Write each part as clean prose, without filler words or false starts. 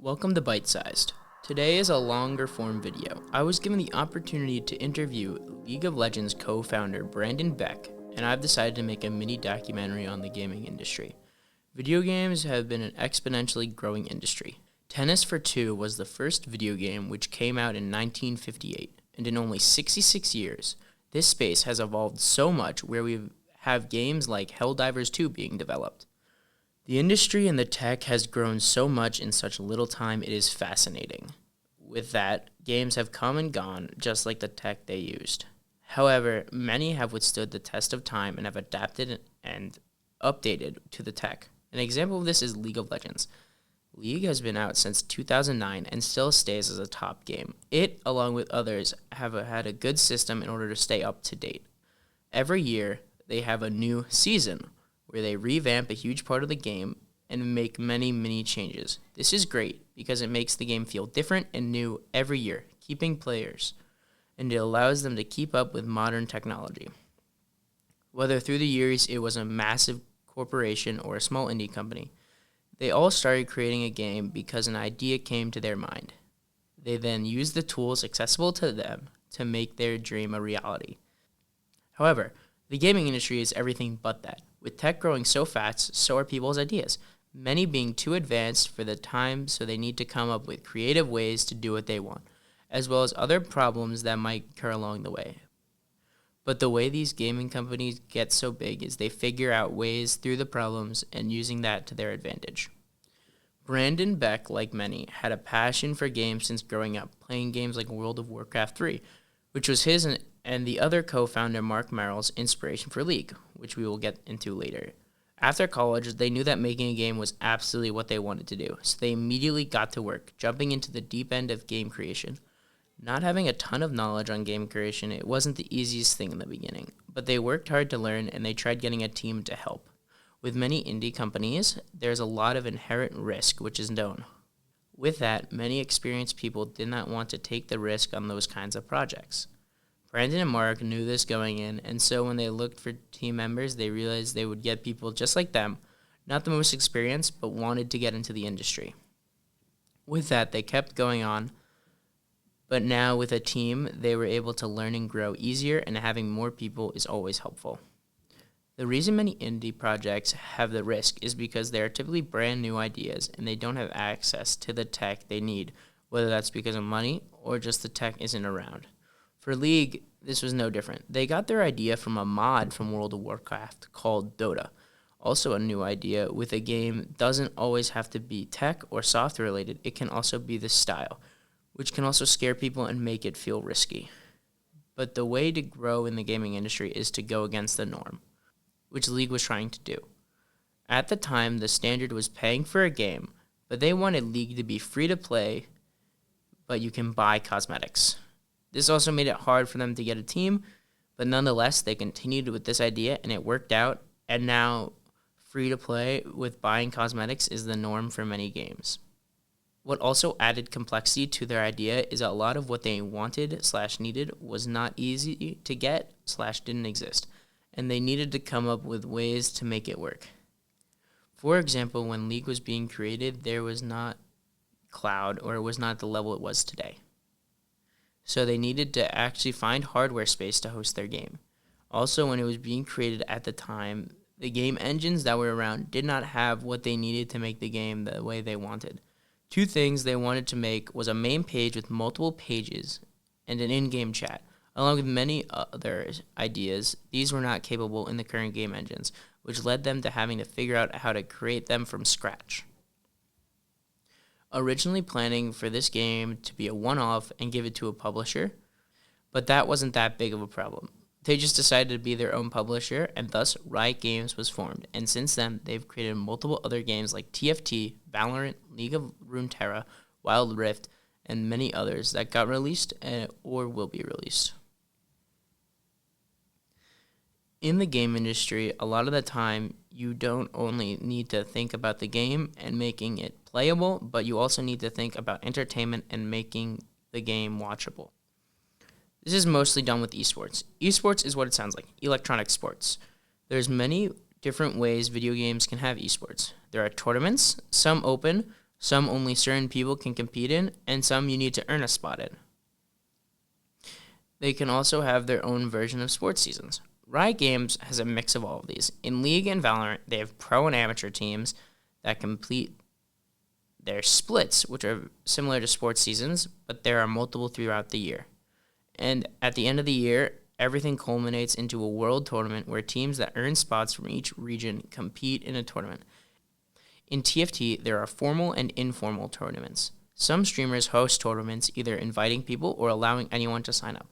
Welcome to Bite Sized. Today is a longer form video. I was given the opportunity to interview League of Legends co-founder Brandon Beck, and I've decided to make a mini documentary on the gaming industry. Video games have been an exponentially growing industry. Tennis for Two was the first video game which came out in 1958, and in only 66 years, this space has evolved so much where we have games like Helldivers 2 being developed. The industry and the tech has grown so much in such little time, it is fascinating. With that, games have come and gone, just like the tech they used. However, many have withstood the test of time and have adapted and updated to the tech. An example of this is League of Legends. League has been out since 2009 and still stays as a top game. It, along with others, have had a good system in order to stay up to date. Every year, they have a new season, where they revamp a huge part of the game and make many, many changes. This is great because it makes the game feel different and new every year, keeping players, and it allows them to keep up with modern technology. Whether through the years it was a massive corporation or a small indie company, they all started creating a game because an idea came to their mind. They then used the tools accessible to them to make their dream a reality. However, the gaming industry is everything but that. With tech growing so fast, so are people's ideas, many being too advanced for the time, so they need to come up with creative ways to do what they want, as well as other problems that might occur along the way. But the way these gaming companies get so big is they figure out ways through the problems and using that to their advantage. Brandon Beck, like many, had a passion for games since growing up, playing games like World of Warcraft 3, which was his and the other co-founder Mark Merrill's inspiration for League, which we will get into later. After college, they knew that making a game was absolutely what they wanted to do, so they immediately got to work, jumping into the deep end of game creation. Not having a ton of knowledge on game creation, it wasn't the easiest thing in the beginning, but they worked hard to learn and they tried getting a team to help. With many indie companies, there's a lot of inherent risk, which is known. With that, many experienced people did not want to take the risk on those kinds of projects. Brandon and Mark knew this going in, and so when they looked for team members, they realized they would get people just like them, not the most experienced, but wanted to get into the industry. With that, they kept going on, but now with a team, they were able to learn and grow easier, and having more people is always helpful. The reason many indie projects have the risk is because they are typically brand new ideas, and they don't have access to the tech they need, whether that's because of money or just the tech isn't around. For League, this was no different. They got their idea from a mod from World of Warcraft called Dota. Also a new idea with a game doesn't always have to be tech or software related. It can also be the style, which can also scare people and make it feel risky. But the way to grow in the gaming industry is to go against the norm, which League was trying to do. At the time, the standard was paying for a game, but they wanted League to be free to play, but you can buy cosmetics. This also made it hard for them to get a team, but nonetheless, they continued with this idea, and it worked out, and now free-to-play with buying cosmetics is the norm for many games. What also added complexity to their idea is a lot of what they wanted/needed was not easy to get/didn't exist, and they needed to come up with ways to make it work. For example, when League was being created, there was not cloud, or it was not the level it was today. So they needed to actually find hardware space to host their game. Also, when it was being created at the time, the game engines that were around did not have what they needed to make the game the way they wanted. Two things they wanted to make was a main page with multiple pages and an in-game chat. Along with many other ideas, these were not capable in the current game engines, which led them to having to figure out how to create them from scratch. Originally planning for this game to be a one-off and give it to a publisher, but that wasn't that big of a problem. They just decided to be their own publisher, and thus Riot Games was formed, and since then, they've created multiple other games like TFT, Valorant, League of Runeterra, Wild Rift, and many others that got released or will be released. In the game industry, a lot of the time, you don't only need to think about the game and making it playable, but you also need to think about entertainment and making the game watchable. This is mostly done with esports. Esports is what it sounds like, electronic sports. There's many different ways video games can have esports. There are tournaments, some open, Some only certain people can compete in, and some you need to earn a spot in. They can also have their own version of sports seasons. Riot Games has a mix of all of these. In League and Valorant, they have pro and amateur teams that complete their splits, which are similar to sports seasons, but there are multiple throughout the year. And at the end of the year, everything culminates into a world tournament where teams that earn spots from each region compete in a tournament. In TFT, there are formal and informal tournaments. Some streamers host tournaments, either inviting people or allowing anyone to sign up.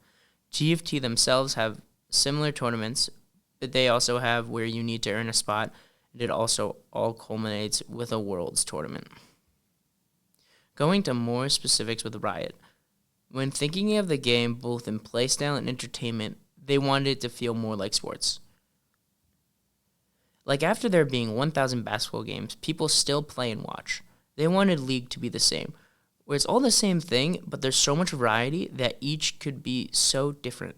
TFT themselves have similar tournaments, but they also have where you need to earn a spot, and it also all culminates with a Worlds tournament. Going to more specifics with Riot. When thinking of the game both in playstyle and entertainment, they wanted it to feel more like sports. Like after there being 1,000 basketball games, people still play and watch. They wanted League to be the same, where it's all the same thing, but there's so much variety that each could be so different.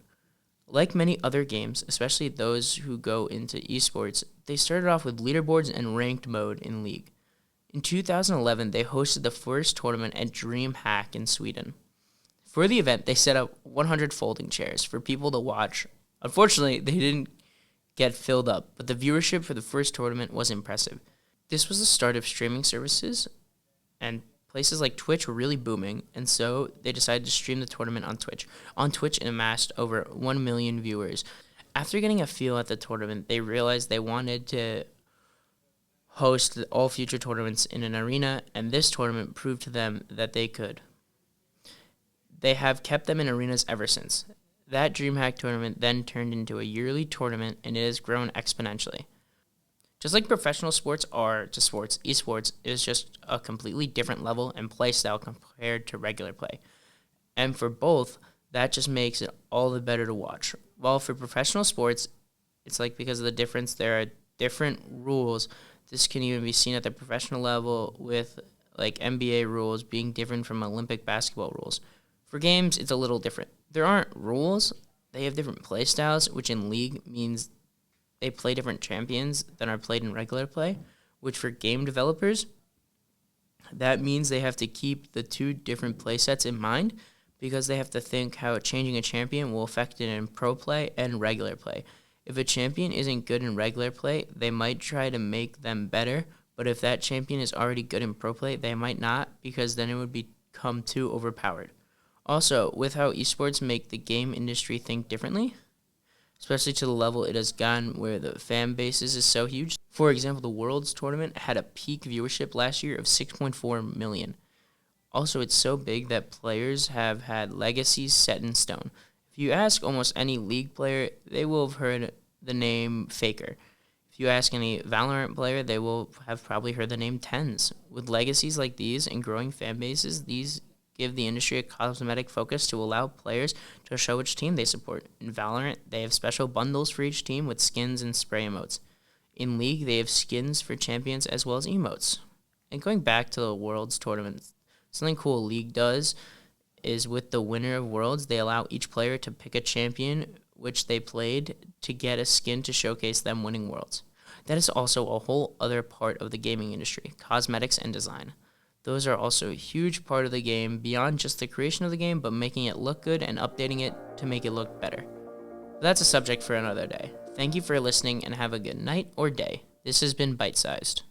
Like many other games, especially those who go into esports, they started off with leaderboards and ranked mode in League. In 2011, they hosted the first tournament at DreamHack in Sweden. For the event, they set up 100 folding chairs for people to watch. Unfortunately, they didn't get filled up, but the viewership for the first tournament was impressive. This was the start of streaming services, and places like Twitch were really booming, and so they decided to stream the tournament on Twitch. On Twitch, it amassed over 1 million viewers. After getting a feel at the tournament, they realized they wanted to host all future tournaments in an arena, and this tournament proved to them that they could. They have kept them in arenas ever since. That DreamHack tournament then turned into a yearly tournament, and it has grown exponentially. Just like professional sports are to sports, esports is just a completely different level and play style compared to regular play. And for both, that just makes it all the better to watch. While for professional sports, it's like because of the difference, there are different rules. This can even be seen at the professional level with like NBA rules being different from Olympic basketball rules. For games, it's a little different. There aren't rules. They have different play styles, which in League means they play different champions than are played in regular play, which for game developers, that means they have to keep the two different play sets in mind because they have to think how changing a champion will affect it in pro play and regular play. If a champion isn't good in regular play, they might try to make them better, but if that champion is already good in pro play, they might not because then it would become too overpowered. Also, with how esports make the game industry think differently, especially to the level it has gotten where the fan bases is so huge. For example, the Worlds tournament had a peak viewership last year of 6.4 million. Also, it's so big that players have had legacies set in stone. If you ask almost any League player, they will have heard the name Faker. If you ask any Valorant player, they will have probably heard the name Tens. With legacies like these and growing fan bases, these give the industry a cosmetic focus to allow players to show which team they support. In Valorant, they have special bundles for each team with skins and spray emotes. In League, they have skins for champions as well as emotes. And going back to the Worlds tournament, something cool League does is with the winner of Worlds, they allow each player to pick a champion which they played to get a skin to showcase them winning Worlds. That is also a whole other part of the gaming industry, cosmetics and design. Those are also a huge part of the game beyond just the creation of the game, but making it look good and updating it to make it look better. But that's a subject for another day. Thank you for listening and have a good night or day. This has been Bite Sized.